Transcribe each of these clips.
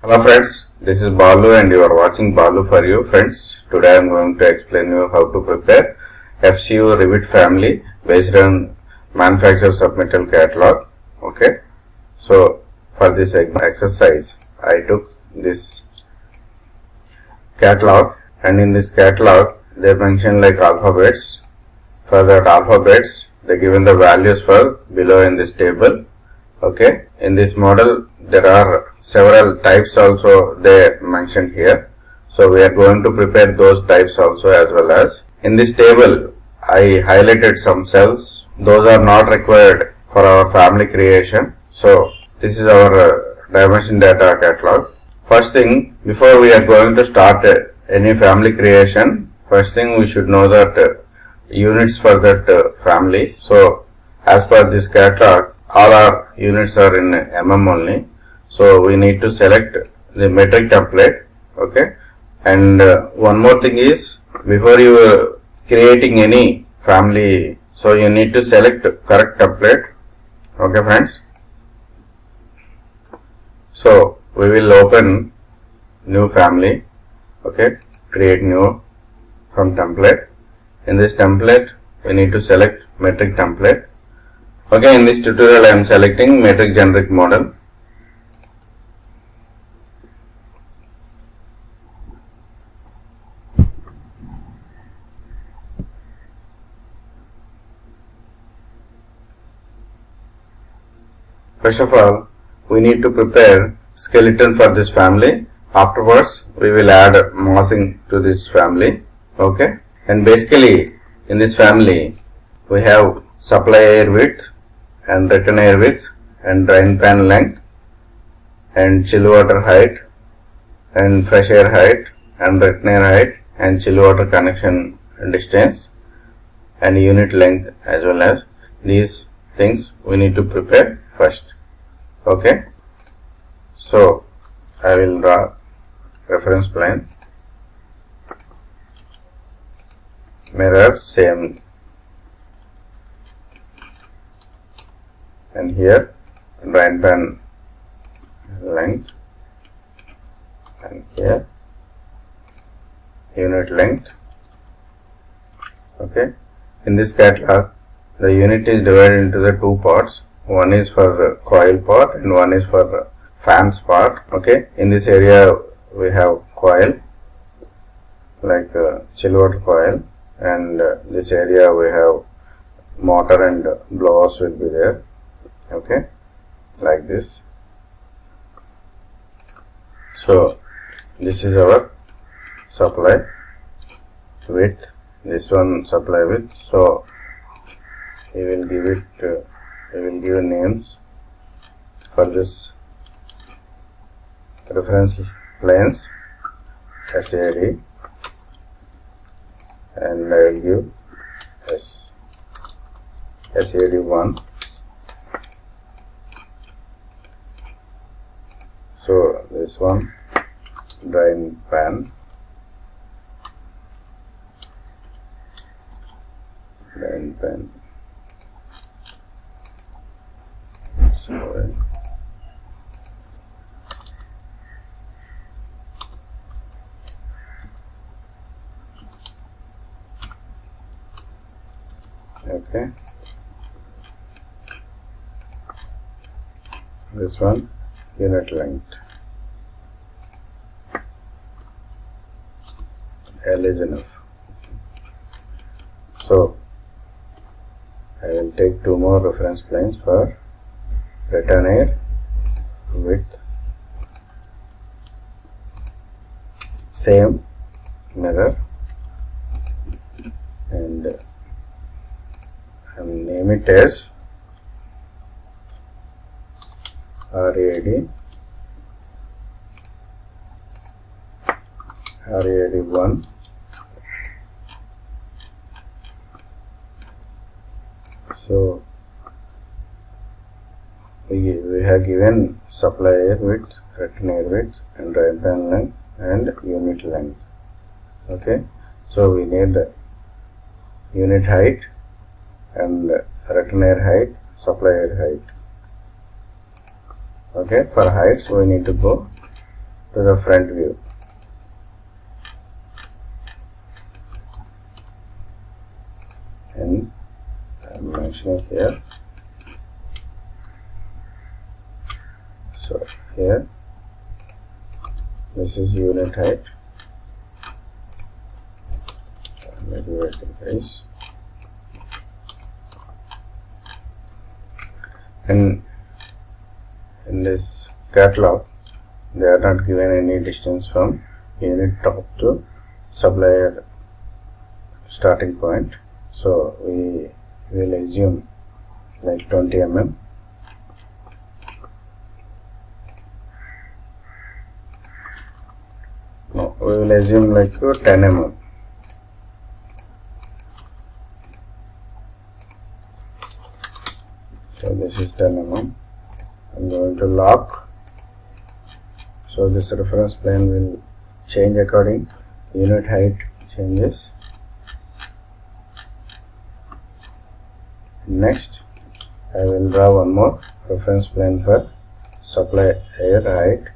Hello friends, this is Balu and you are watching Balu for you friends. Today I am going to explain you how to prepare FCU Revit family based on manufacturer submittal catalog. Okay, so for this exercise I took this catalog, and in this catalog they mention like alphabets. For that alphabets they given the values for below in this table. Okay, in this model there are several types also they mentioned here, so we are going to prepare those types also, as well as in this table I highlighted some cells. Those are not required for our family creation. So this is our dimension data catalog. First thing, before we are going to start any family creation, first thing we should know that units for that family. So as per this catalog, all our units are in mm only. So we need to select the metric template. Okay, and one more thing is, before you creating any family, so you need to select correct template. Okay friends, so we will open new family. Okay, create new from template. In this template we need to select metric template. Okay, in this tutorial I am selecting metric generic model. First of all, we need to prepare skeleton for this family. Afterwards, we will add mossing to this family. Okay, and basically in this family we have supply air width and return air width and drain pan length and chill water height and fresh air height and return air height and chill water connection distance and unit length, as well as these things we need to prepare first. Okay, so I will draw reference plane, mirror same, and here drain pan length, and here unit length. Okay, in this catalog the unit is divided into the two parts. One is for the coil part and one is for the fans part. Okay, in this area we have coil like chill water coil, and this area we have motor and blowers will be there. Okay, like this. So this is our supply width, this one supply width. So we will give it we will give names for this reference planes, SAD, and I will give SAD1. So this one drain pan, so okay, this one unit length, L is enough. So I will take two more reference planes for return air width, same mirror, and I will name it as RAD1. So we have given supply air width, return air width, and drain pan length and unit length. Okay, so we need unit height and return air height, supply air height. Okay, for heights we need to go to the front view. And I'm mentioning here. So here, this is unit height. Maybe I can increase. And in this catalog, they are not given any distance from unit top to supplier starting point. So we will assume like 20 mm. No, we will assume like 10 mm. So this is 10 mm. I'm going to lock. So this reference plane will change according unit height changes. Next, I will draw one more reference plane for supply air height.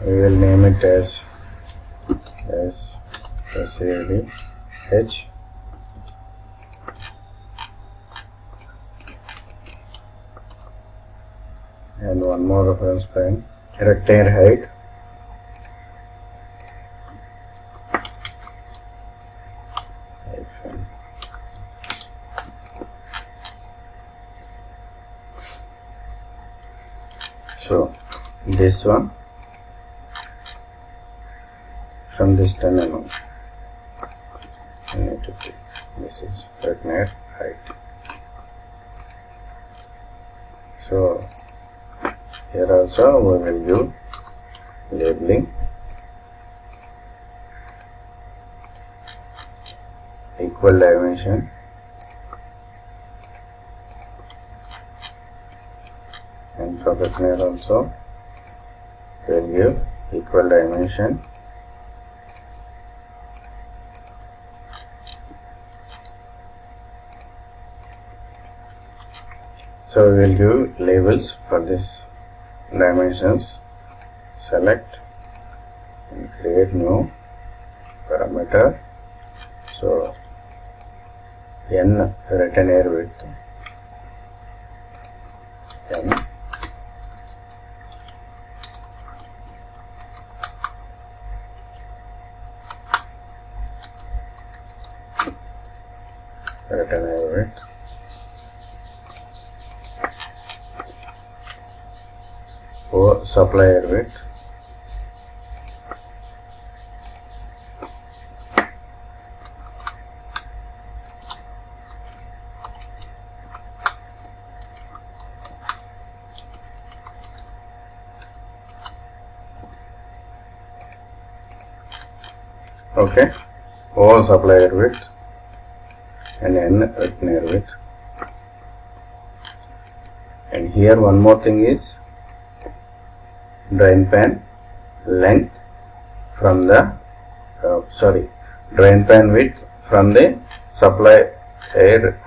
We will name it as SAD H. And one more reference plane, rectangle height. So this one from this 10 mm, I need to pick. This is rectangle height. So here also we will do labeling, equal dimension, and for rectangle also we will give equal dimension. So we will give labels for this dimensions. Select and create new parameter. So N written air width, N, written air width, O supply air width, okay, O supply air width and N written air width. And here one more thing is drain pan length from the drain pan width from the supply air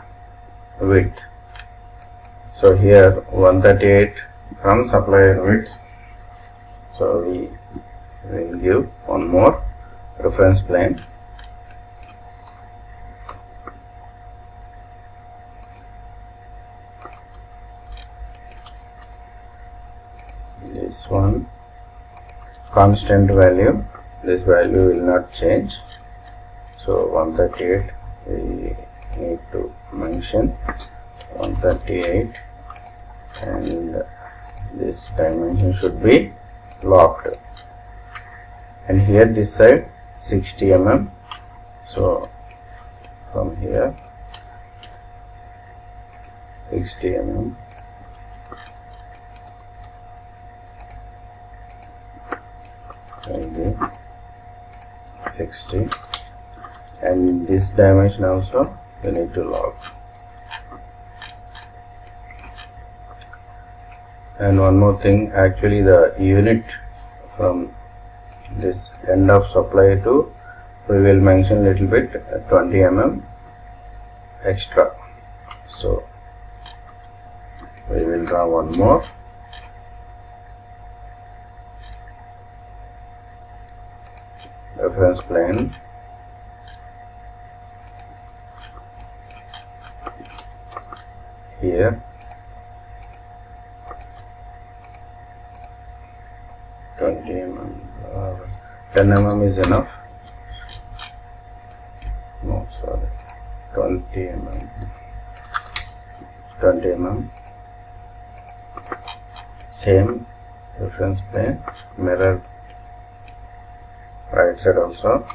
width. So here 138 from supply air width. So we will give one more reference plane. This one constant value, this value will not change. So 138 we need to mention 138, and this dimension should be locked. And here this side 60 mm. So from here 60 mm. Okay, 60, and this dimension also we need to lock. And one more thing, actually the unit from this end of supply to, we will mention little bit 20 mm extra. So we will draw one more. Reference plane. Here 20 mm or 10 mm is enough. No, sorry, 20 mm. 20 mm. Same reference plane, mirror right side also.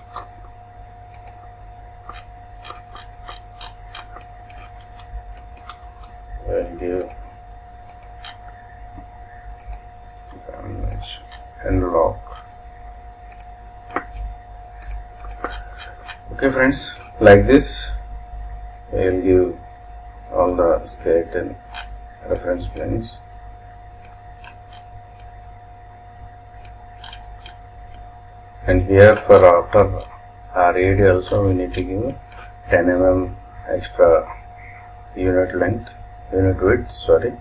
We'll give damage and lock. Okay friends, like this we will give all the skeleton reference planes. And here for after RAD also we need to give 10 mm extra unit width, sorry.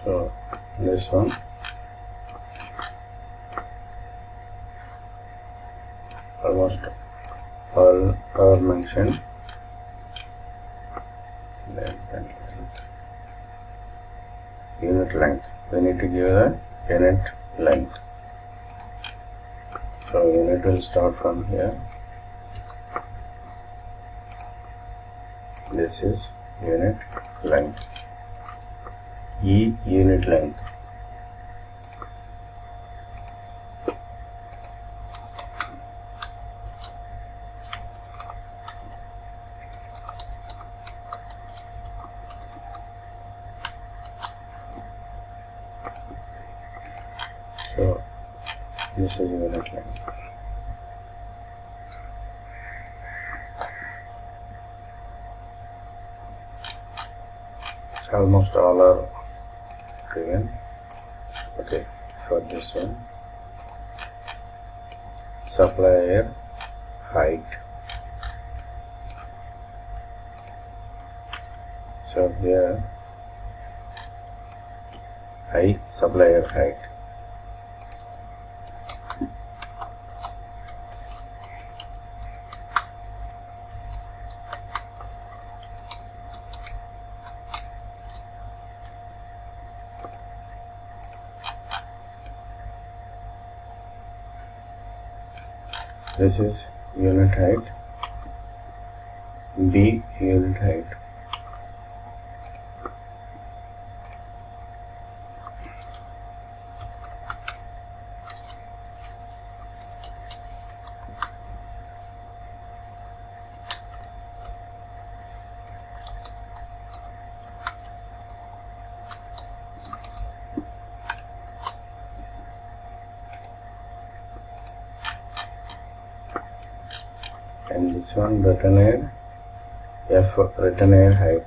So this one almost all are mentioned. Then unit length, we need to give the unit length. So unit will start from here. This is unit length. Unit length. So this is unit length. Almost all are given. Okay, for this one, supplier height. So here supplier height. This is unit height, B unit height. And this one return air, F return air height.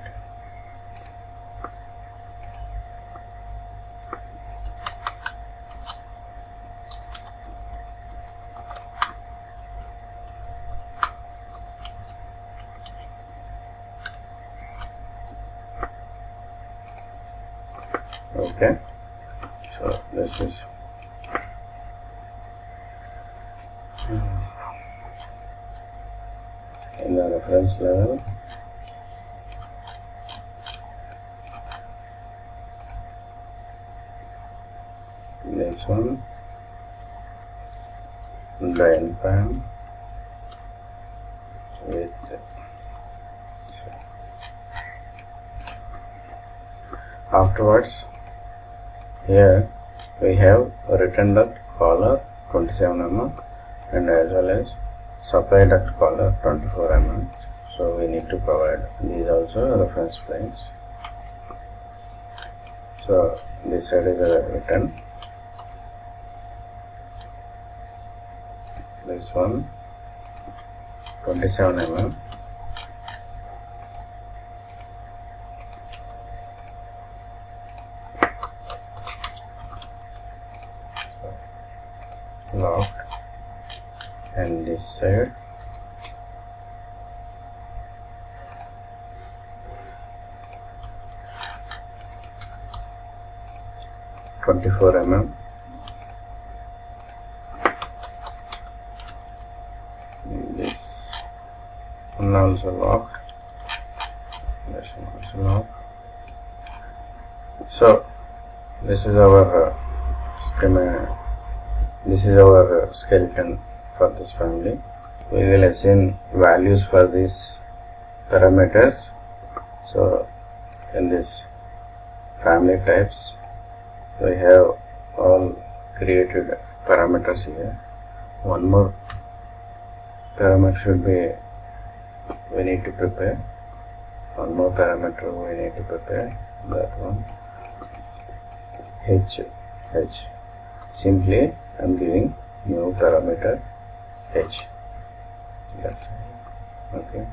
Okay, so this is in the reference level. This one, the pan with Afterwards, here we have return duct collar 27 mm and as well as supply duct collar 24 mm. So we need to provide these also reference planes. So this side is a return. This one 27 mm. Locked, and this side 24 mm. This one also locked, this one also locked. So this is our this is our skeleton for this family. We will assign values for these parameters. So in this family types, we have all created parameters here. One more parameter should be we need to prepare. One more parameter we need to prepare, that one. H. Simply I am giving new parameter H. Yes. Okay.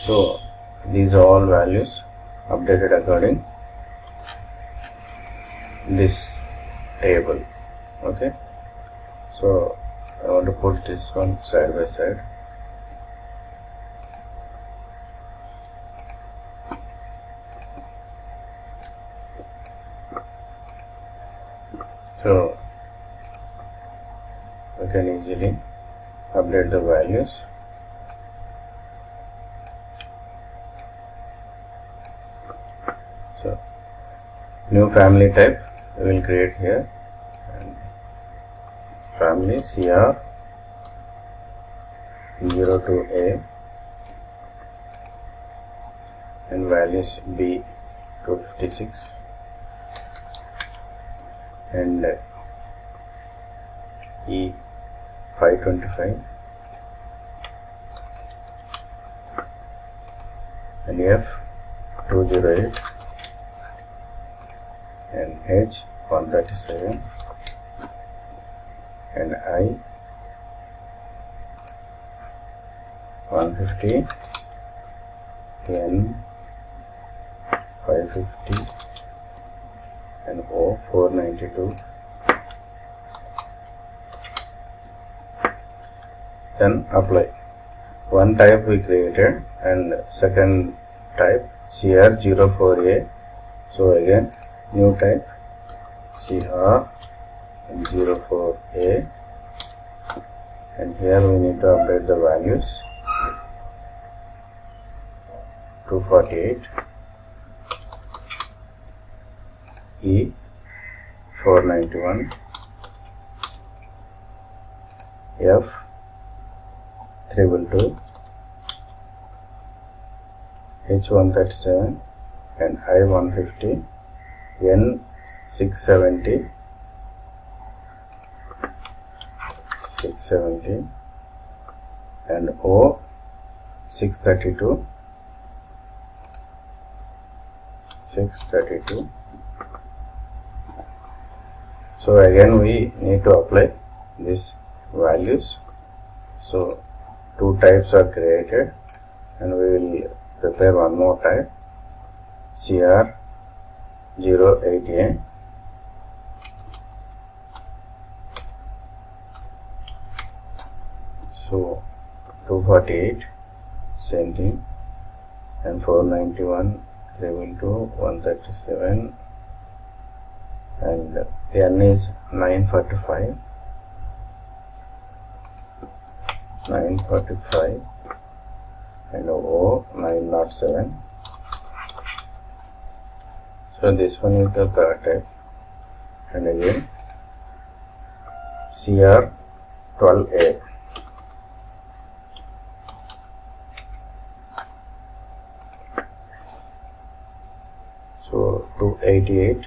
So these are all values updated according this table. Okay. So I want to put this one side by side. So we can easily update the values. So new family type we will create here, and family CR 0 to A and values B 256 and E 525 and F 208 and H 137 and I 150 N 550 and O 492. Then apply. One type we created and second type CR04A. So again new type CR04A, and here we need to update the values 248 E 491 F 322 H 137 and I 150 N 670 and O 632 So again we need to apply these values. So two types are created and we will prepare one more type CR08A. So 248 same thing, and 491 312 137 and N is 945 and O 907. So this one is the third type, and again CR12A. So 288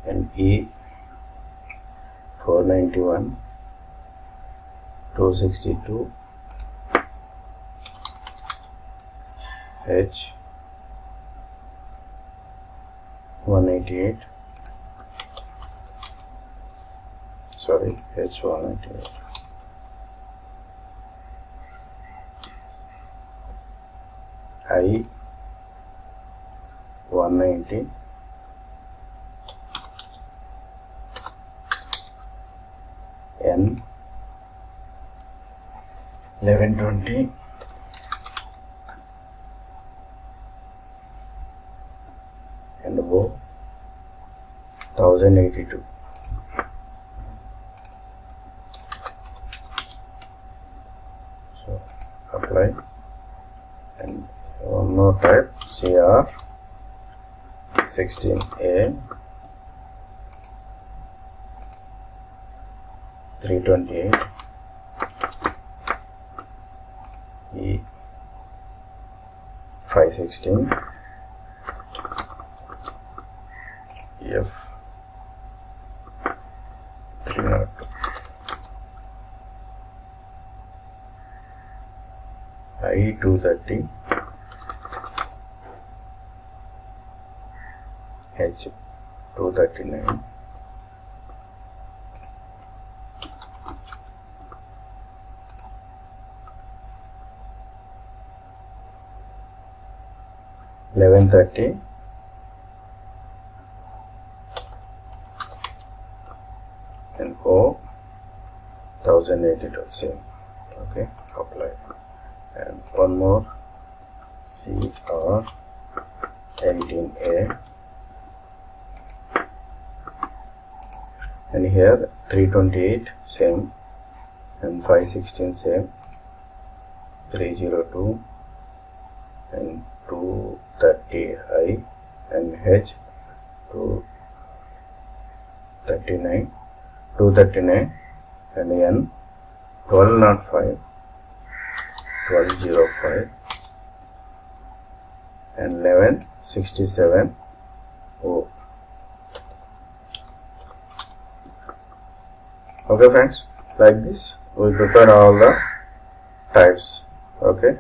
and E 491, 262, H 188, sorry, H 188, I 190, N 1120, and O 1082. So apply, and one more type, CR 16A 328, E 516, F 302, I 230, H 239, $1130, and O 1082. Same. Okay, apply. And one more, CR 18A, and here 328 same, and 516 same, 302 and 230 I, and H 239, and N 1205, 1205, and 1167 O. Okay friends, like this we prepare all the types. Okay,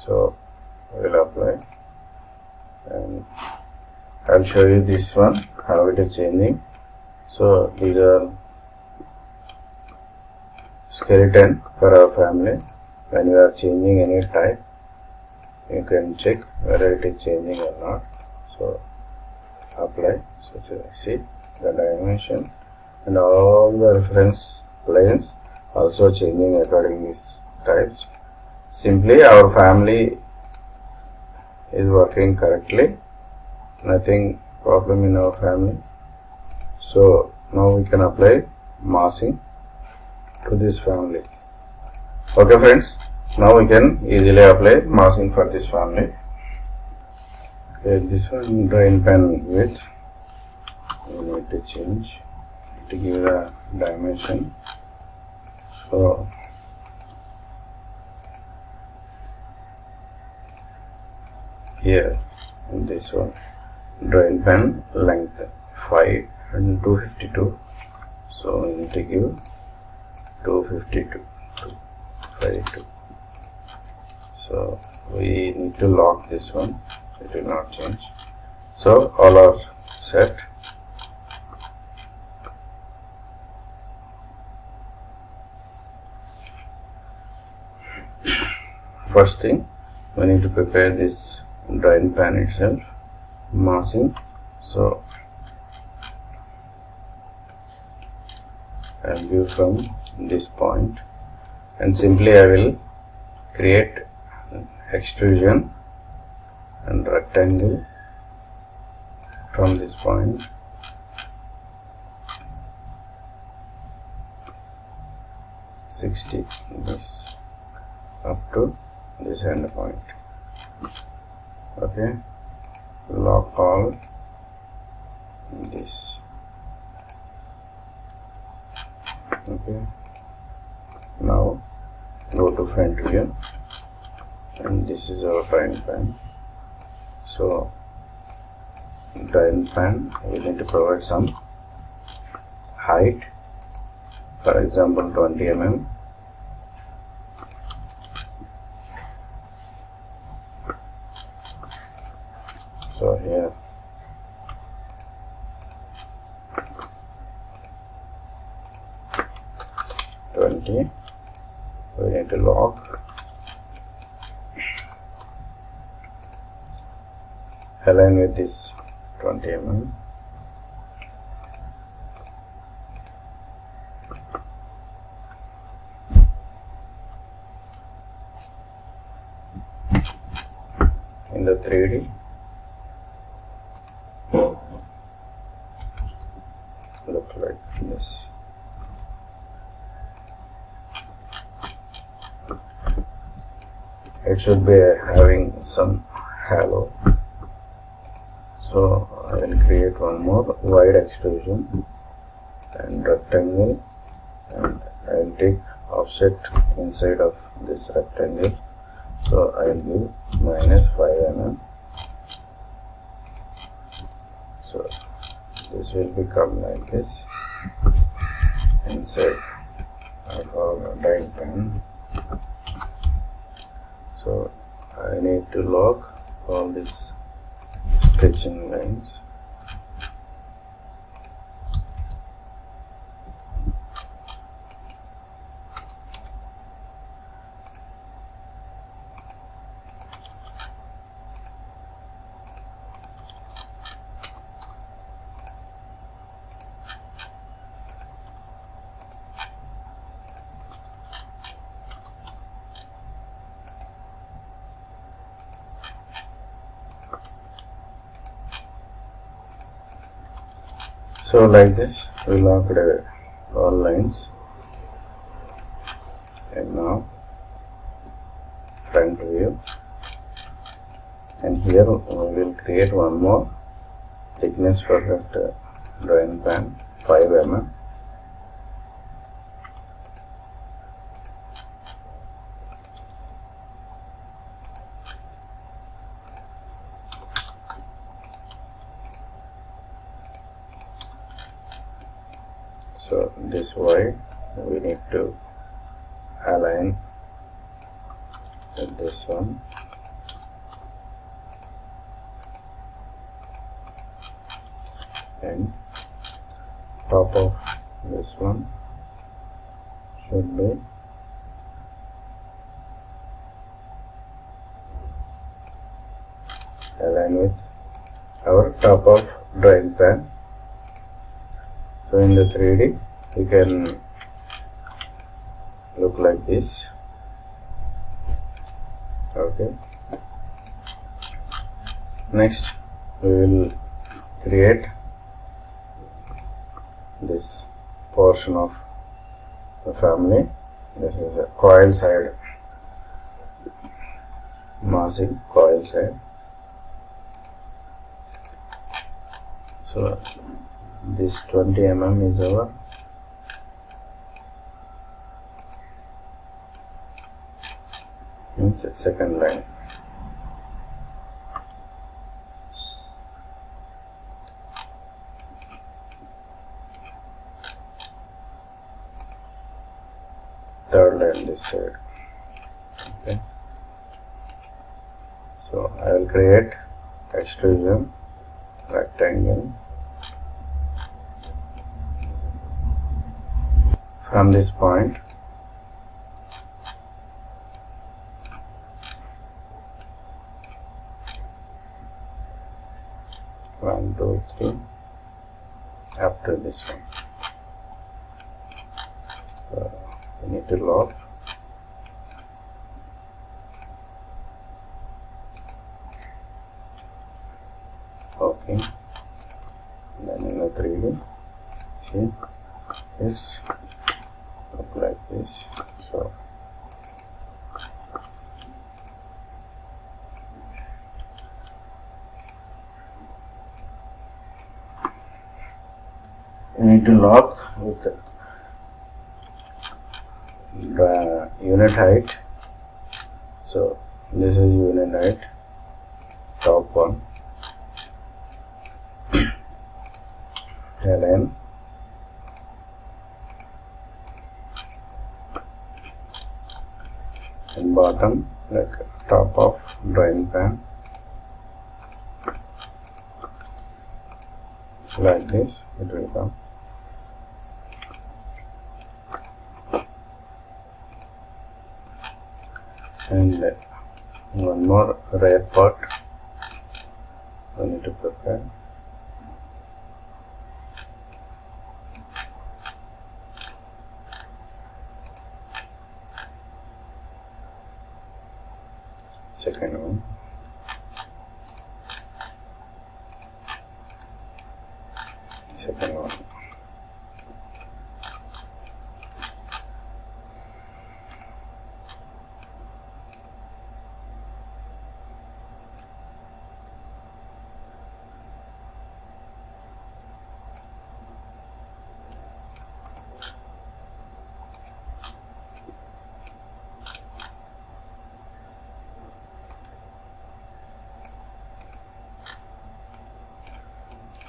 so we will apply, and I'll show you this one how it is changing. So these are skeleton for our family. When you are changing any type, you can check whether it is changing or not. So apply. So see the dimension and all the reference planes also changing according to these types. Simply our family is working correctly, nothing problem in our family. So now we can apply massing to this family. Okay friends, now we can easily apply massing for this family. Okay, this one drain pan width we need to change to give a dimension. So here in this one, drain pan length 5 and 252, so we need to give 252, 252. So we need to lock this one, it will not change. So all are set. First thing, we need to prepare this drain pan itself, massing. So I'll give from this point, and simply I will create extrusion and rectangle from this point. This up to this end point. Okay, lock all this. Okay, now go to front view, and this is our frying pan. So drawing pan, we need to provide some height, for example 20 mm. So here we need to lock, align with this 20 mm. In the 3D, look like this. It should be having some halo. So I will create one more wide extrusion and rectangle, and I will take offset inside of this rectangle. So I will give -5 mm. So this will become like this inside of our drawing pan. So I need to lock all these sketching lines. So like this, we locked all lines, and now front view, and here we will create one more thickness for that drawing pan, 5 mm. So this wide we need to align with this one, and top of this one should be aligned with our top of drawing pan. So in the 3D, you can look like this. Okay. Next, we will create this portion of the family. This is a coil side, massing coil side. So this 20 mm is our second line. Third line this side. Okay. So I will create extrusion rectangle from this point. One, two, three, up to this one. We need to lock. Okay. Then in the 3D, see, it's look like this. So you need to lock with the unit height. So this is unit height, top one. LN, and bottom like top of drain pan, like this it will come. And one more rear part we need to prepare. Second one. Second one.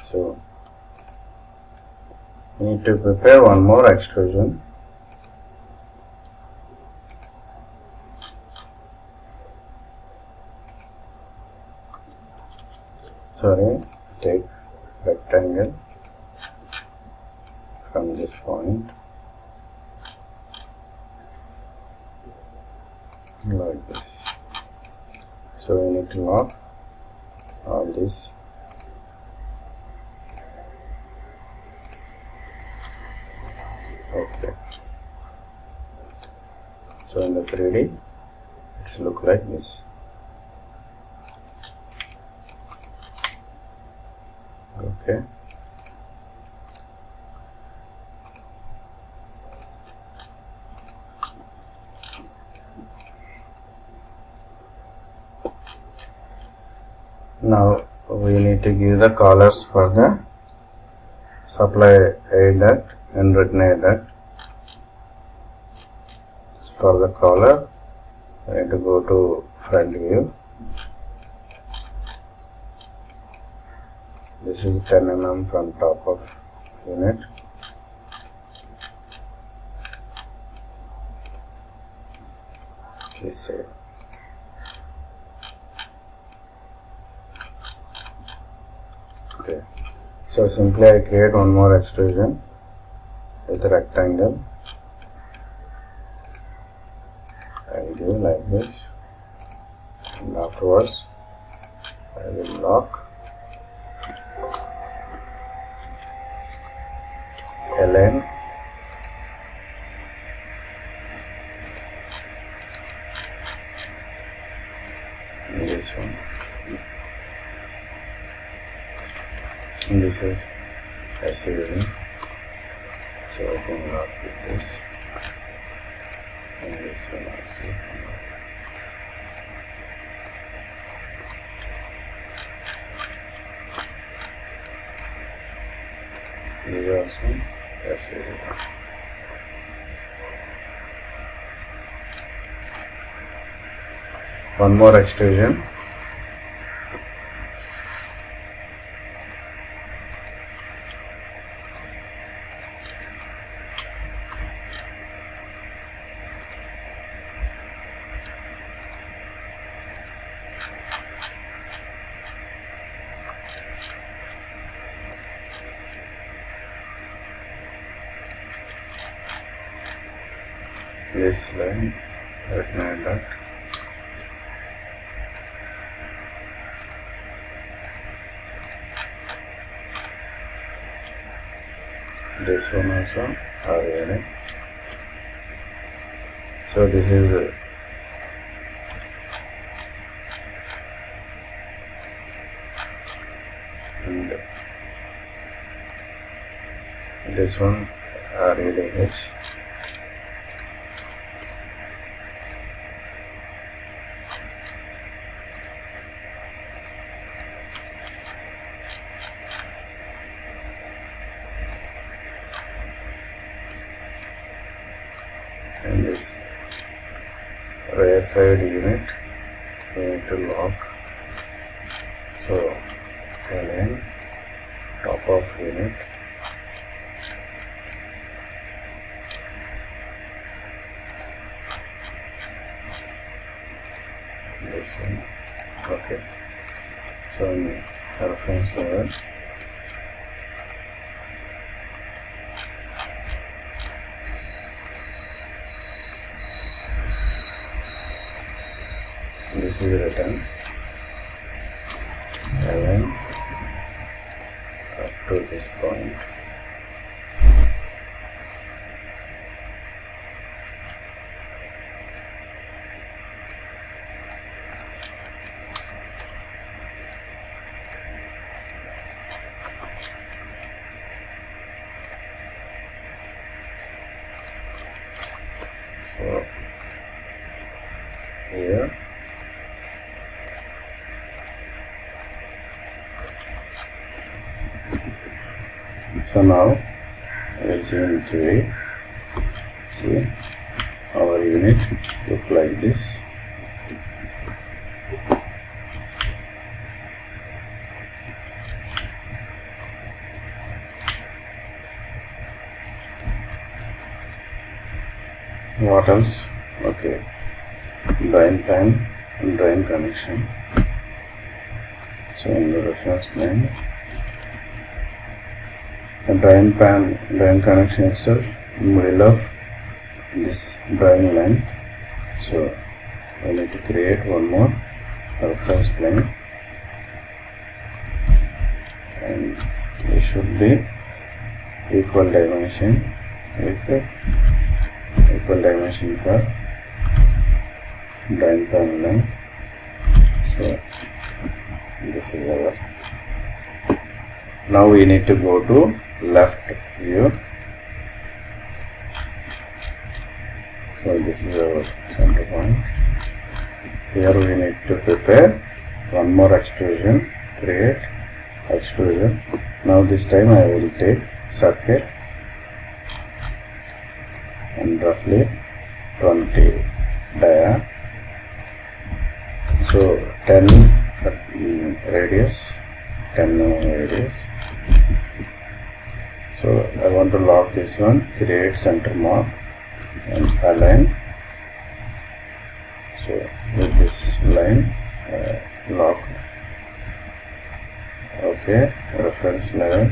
So we need to prepare one more extrusion. Sorry, take rectangle from this point like this. So we need to lock all this. Okay. So in the 3D, it's look like this. Okay. Now we need to give the collars for the supply air duct and return air duct. For the collar, I need to go to front view. This is 10 mm from top of unit. Okay, so okay. So simply I create one more extrusion with a rectangle. I will give like this, and afterwards I will lock LN, and this one, and this is FCU. So I can lock with this, and this one also. This also FCU. One more extrusion. This line, return duct. This one also RNA. So this is and this one RADH. And this rear side unit we need to lock. So LN, top of unit, this one. Okay, so in reference level, this is written align up to this point. So here so now we'll see into it. See, our unit look like this. What else? Okay, drain pan and drain connection. So in the reference plane, the drain pan, drain connection itself in middle of this drain line. So we need to create one more reference plane, and it should be equal dimension with equal dimension for drain pan line. So this is our. Now we need to go to left view. So this is our center point. Here we need to prepare one more extrusion, create extrusion. Now this time I will take circle and roughly 20 dia. So 10 radius, 10 radius. So I want to lock this one, create center mark and align. So with this line lock. Okay, reference level.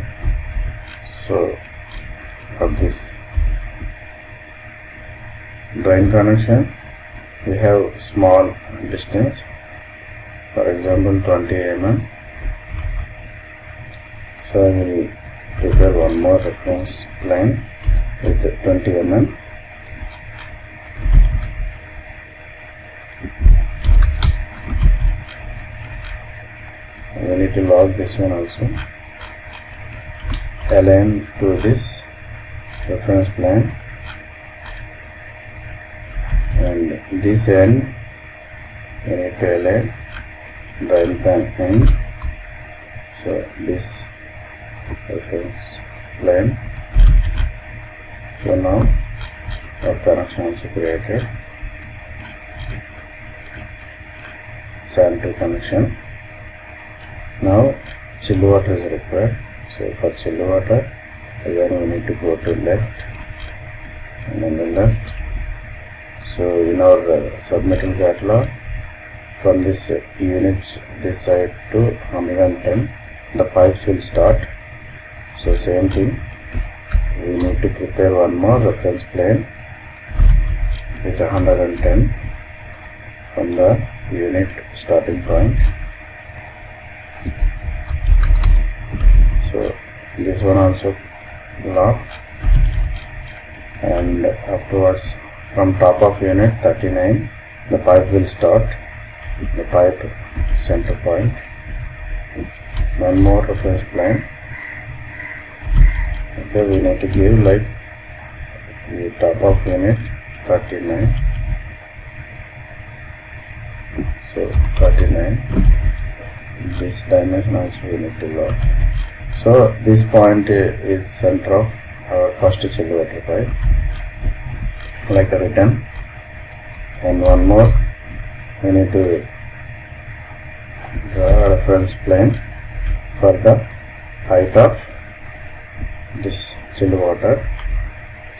So for this drain connection we have small distance, for example 20 mm. So I will prepare one more reference plane with 20 mm. We need to log this one also. Align to this reference plane, and this end we need to align drain pan end. So this reference plane. So now our connection also created. Sanitary connection. Now chill water is required. So for chill water again we need to go to left, and on the left. So in our submetal catalog, from this units this side to 110 the pipes will start. So same thing, we need to prepare one more reference plane which is 110 from the unit starting point. So this one also lock, and afterwards from top of unit 39 the pipe will start, the pipe center point. One more reference plane. Okay, we need to give like the top of unit 39. So 39, this dimension also we need to lock. So this point is center of our first chill water pipe, like a written. And one more, we need to draw a reference plane for the height of this chill water.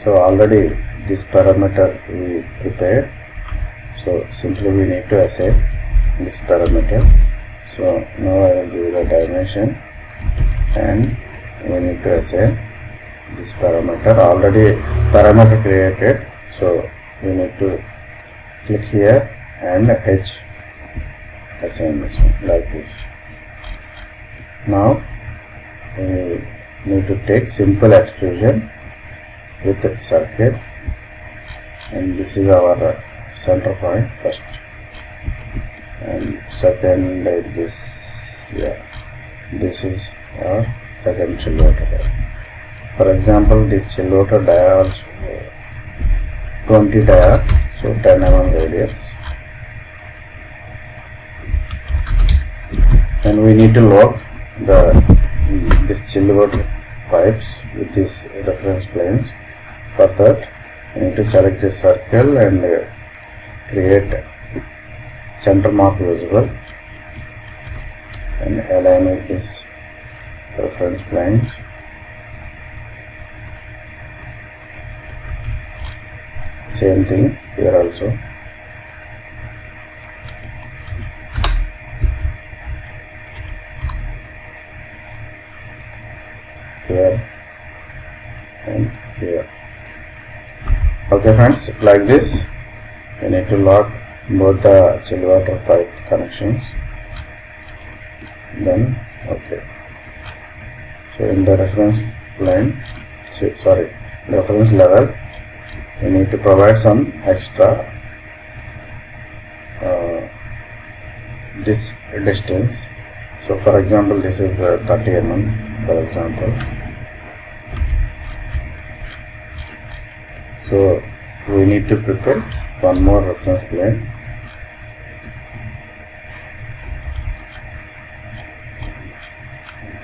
So already this parameter we prepared, so simply we need to assign this parameter. So now I will give the dimension, and we need to assign this parameter. Already parameter created, so we need to click here and H assign this one like this. Now we need to take simple extrusion with a circle, and this is our center point first, and second like this. This is our second chill water dia. For example, this chill water dia also 20 dia, so 10 mm radius, and we need to lock this chill water pipes with these reference planes. For that, we need to select this circle and create center mark visible and align with this reference planes. Same thing here also. Here and here. Okay friends, like this we need to lock both the chill water pipe connections. Then okay. So in the reference line, reference level, we need to provide some extra this distance. So for example, this is 30 mm for example. So we need to prepare one more reference plane.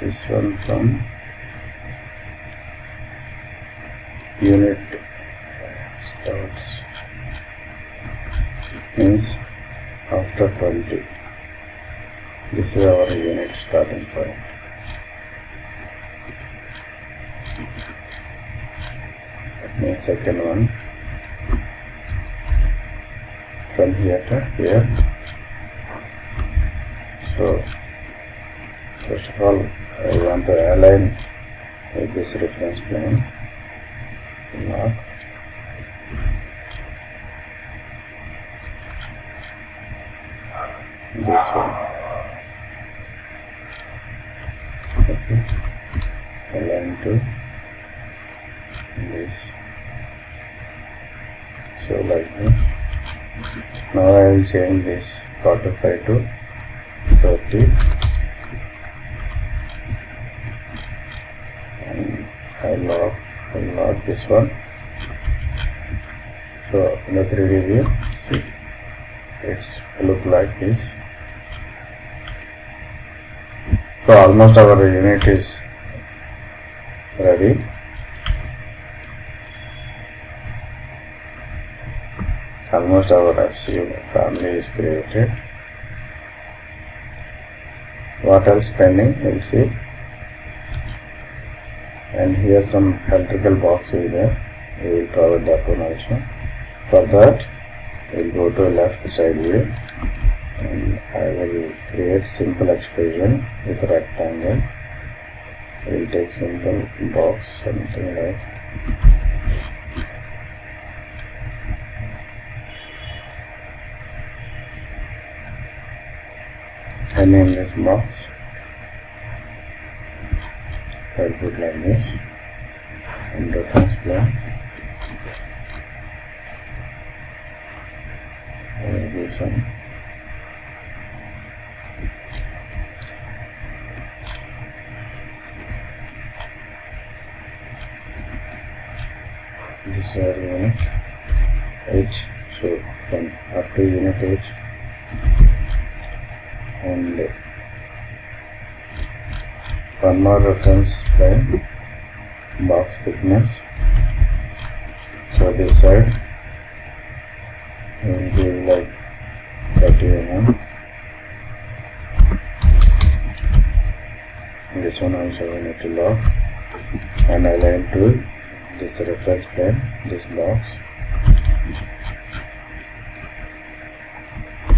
This one from unit starts, means after 20. This is our unit starting point. That means second one from here to here. So first of all, I want to align with this reference plane. Lock. This one. Okay. Align to this. So like this. Now I will change this 45 to 30. And I will lock this one. So in the 3D view, see, it's look like this. So almost our unit is ready. Almost our FCU family is created. What else pending? We'll see. And here some electrical box is there. We will provide that one also. For that, we will go to left side view, and I will create simple extrusion with rectangle. We will take simple box, something like. I name this box. I will put like this, and reference plane. I will do some. This is our unit H. So from up to unit H, and one more reference plane, box thickness. So this side will be like 30 mm. This one also we need to lock and align to this reference plane, this box.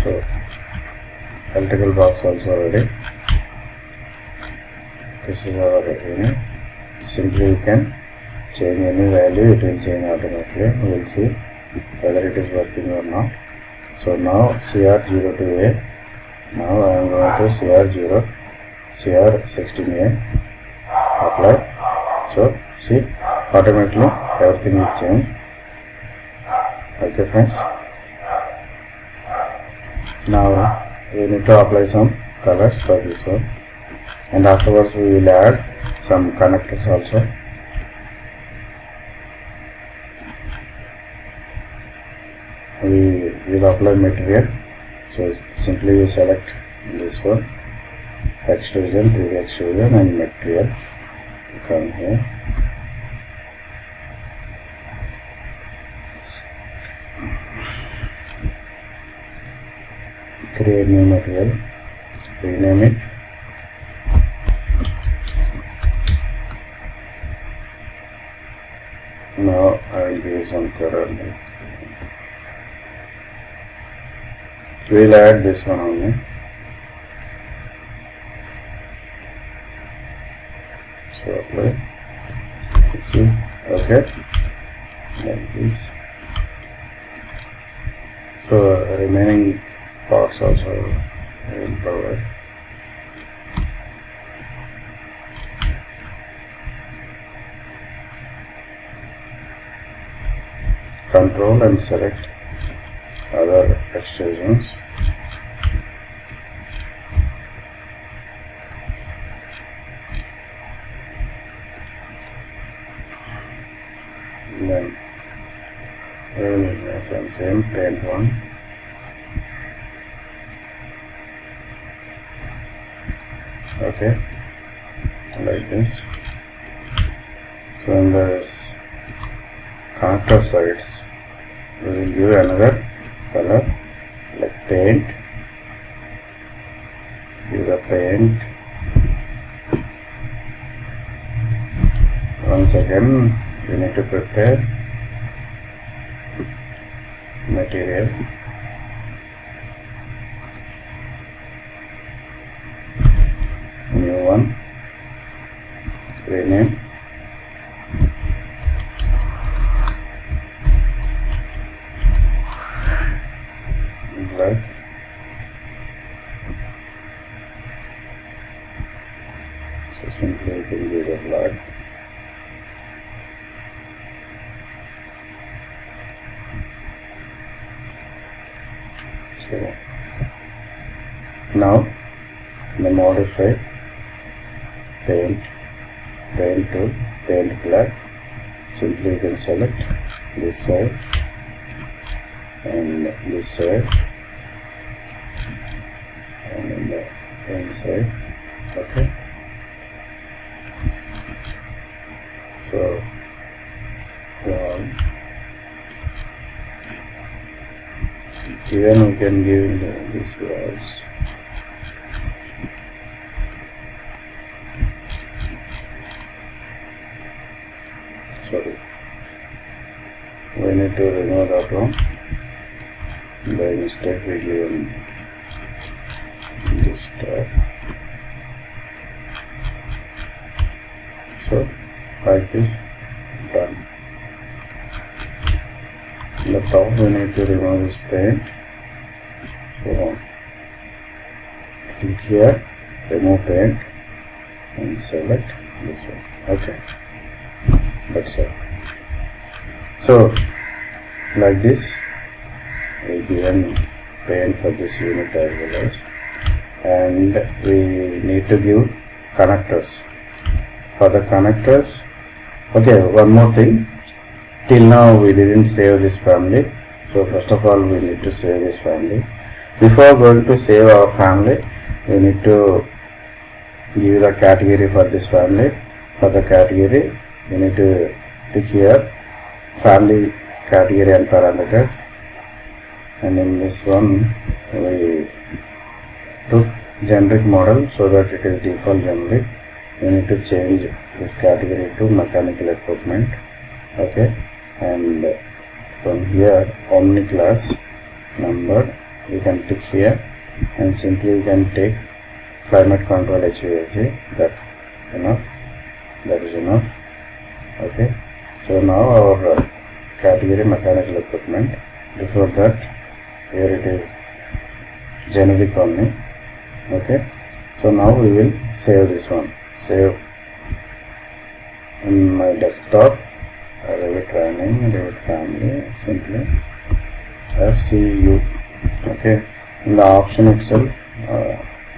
So electrical box also ready. This is our unit. Simply you can change any value, it will change automatically. We will see whether it is working or not. So now CR0 to A. Now I am going to CR0, CR16A. Apply. So see, automatically everything will change. Okay friends. Now we need to apply some colors for this one, and afterwards we will add some connectors also. We will apply material, so simply you select this one, extrusion, 3D extrusion and material. You come here, create new material, rename it, now I will give some color. We will add this one only. So apply. See, okay, like this. So remaining parts also I will provide. Control and select other extrusions. Then we will have same paint one. Okay, like this. So in the connector sides we will give another color like paint. Give the paint. Once again we need to prepare material. New one. Rename. Black. So simply you can give the black. So now the modify paint to paint black. Simply you can select this side and this side and in the inside. Okay, so even we can give these walls. Sorry, we need to remove that one. By mistake we given this tab. So like this, done. In the top we need to remove this paint. So click here, remove paint and select this one. Okay, that's all. So like this we given paint for this unit as well as, and we need to give connectors. For the connectors, okay, one more thing, till now we didn't save this family, so first of all we need to save this family. Before going to save our family, we need to give the category for this family. For the category we need to pick here family category and parameters, and in this one we took generic model so that it is default generic. We need to change this category to mechanical equipment. Okay, and from here omni class number we can pick here and simply you can take climate control HVAC. That enough. That is enough. Okay. So now our category mechanical equipment. Before that, here it is generic only. Okay. So now we will save this one. Save in my desktop. Revit running, Revit family, simply FCU. Okay. In the option itself,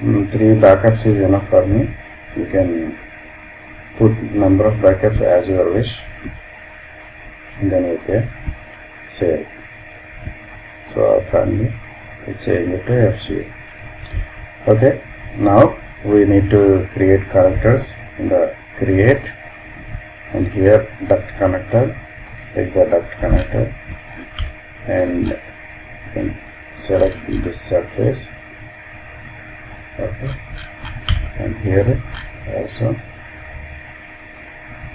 3 backups is enough for me. You can put number of backups as your wish, and then okay, save. So our family will change it to FCU. Okay. Now we need to create connectors in the create, and here duct connector. Take the duct connector and you can select this surface. Okay. And here also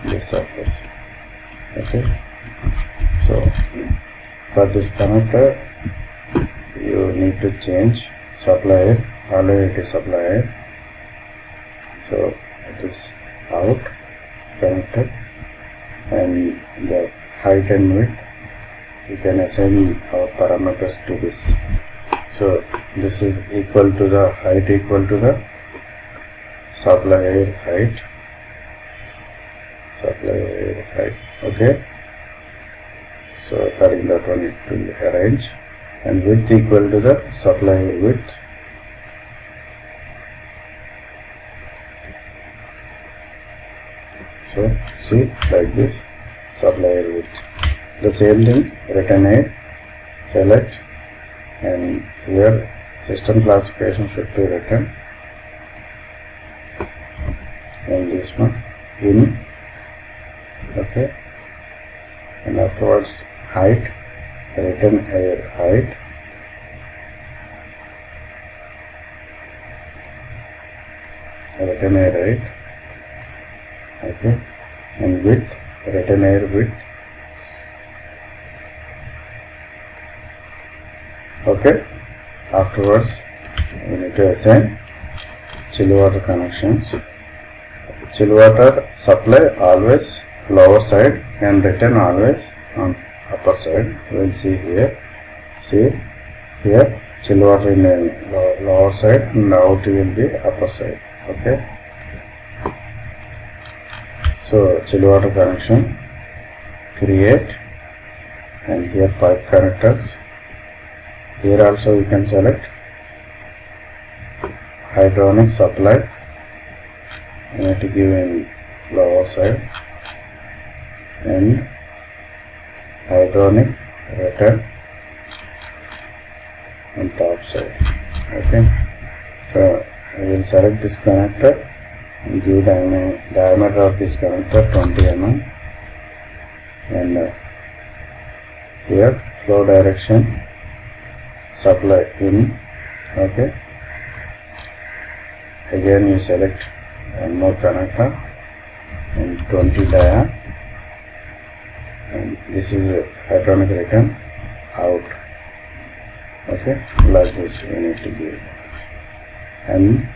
this surface. Okay. So for this connector you need to change supplier. Already it is supplier, so it is out connected, and the height and width you can assign our parameters to this. So this is equal to the height, equal to the supplier height. Okay. So according to that one it will arrange, and width equal to the supplier width. So see, like this, supplier width. The same thing, return aid, select, and here system classification should be written, and this one in. Okay. And afterwards height, return air height, okay, and width, return air width. Okay. Afterwards we need to assign chill water connections. Chill water supply always lower side and return always on upper side. We will see here. See here, chill water in lower side and out will be upper side. Okay. So chill water connection, create, and here pipe connectors. Here also you can select hydronic supply. You need to give in lower side, and hydronic return on top side. Okay. So I will select this connector and give diameter of this connector 20 mm, and here flow direction supply in. Okay. Again you select one more connector and 20 dia, and this is a hydronic return out. Okay, like this we need to give. And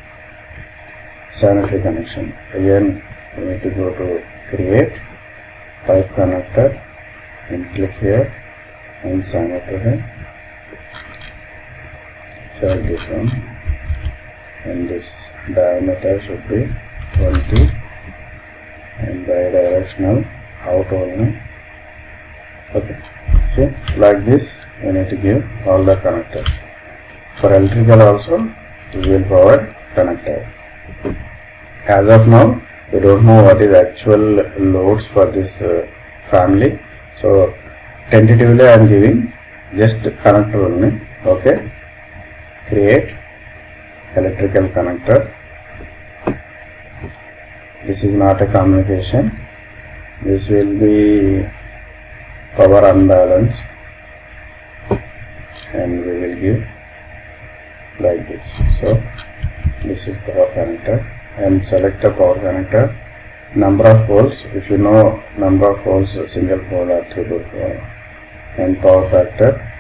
sanitary connection, again we need to go to create, pipe connector, and click here, and sanitary. Select this one, and this diameter should be 20, and bidirectional out only. Okay, see, like this we need to give all the connectors. For electrical also we will provide connector. As of now we don't know what is actual loads for this family, so tentatively I am giving just connector only. Okay, create electrical connector. This is not a communication, this will be power unbalanced, and we will give like this. So this is power connector, and select a power connector. Number of poles, if you know number of poles, single pole or triple pole, and power factor.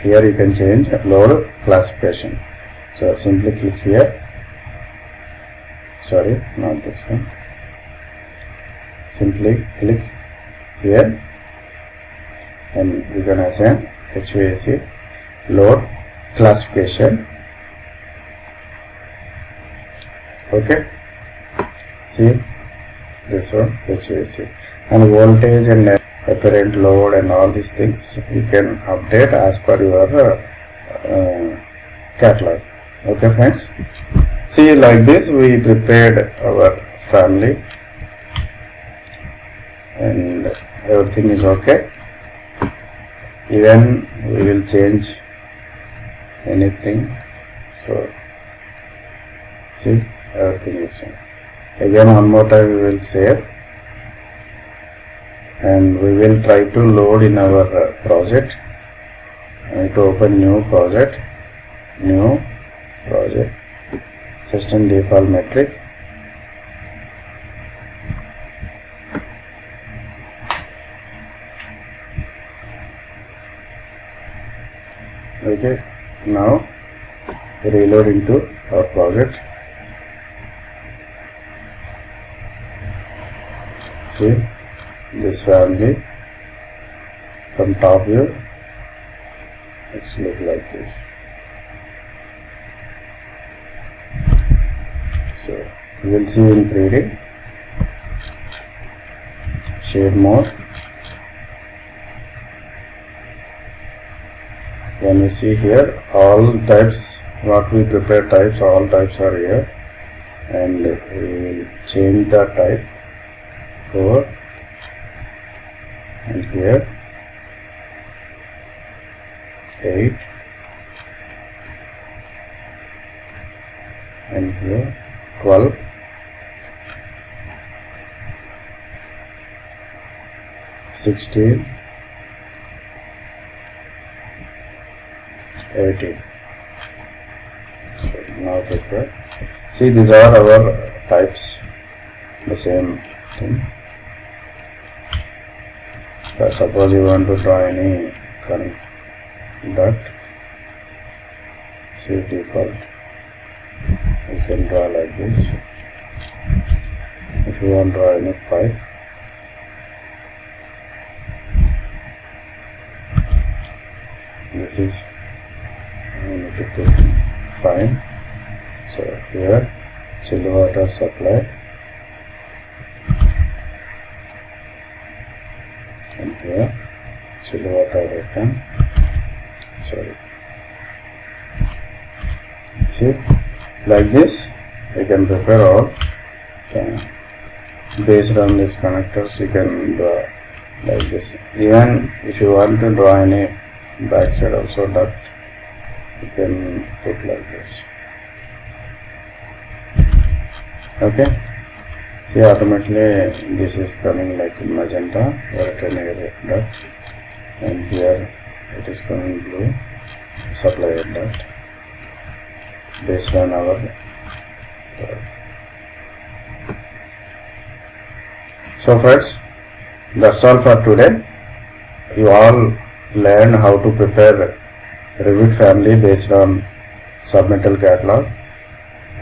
Here you can change load classification. So simply click here. Sorry, not this one. Simply click here and you can assign HVAC load classification. Okay, see this one HVAC, and voltage and apparent load and all these things you can update as per your catalog. Okay friends, see, like this we prepared our family and everything is okay. Even we will change anything, so see, everything is fine. Again one more time we will save and we will try to load in our project. I need to open new project, system default metric. Okay, now reload into our project. See this family from top view, it's look like this. So you will see in 3D shade mode. When you see here, all types, what we prepare types, all types are here, and we will change the type for, and here 8 and here 12, 16, 18. So now prepare. See, these are our types, the same thing. So suppose you want to draw any current duct, see default, you can draw like this. If you want to draw any pipe, this is, I need to put fine. So here chill water supply, and here chill water return. Sorry. See, like this you can prepare all. Based on these connectors you can draw like this. Even if you want to draw any backside also duct, you can put like this. Okay, see, automatically this is coming like magenta return duct, and here it is coming blue supply duct based on our So friends, that's all for today. You all learn how to prepare Revit family based on submetal catalog.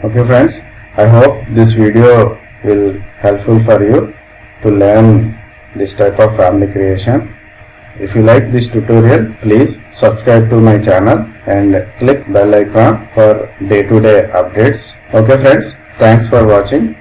Okay friends, I hope this video will helpful for you to learn this type of family creation. If you like this tutorial, please subscribe to my channel and click bell icon for day-to-day updates. Okay friends, thanks for watching.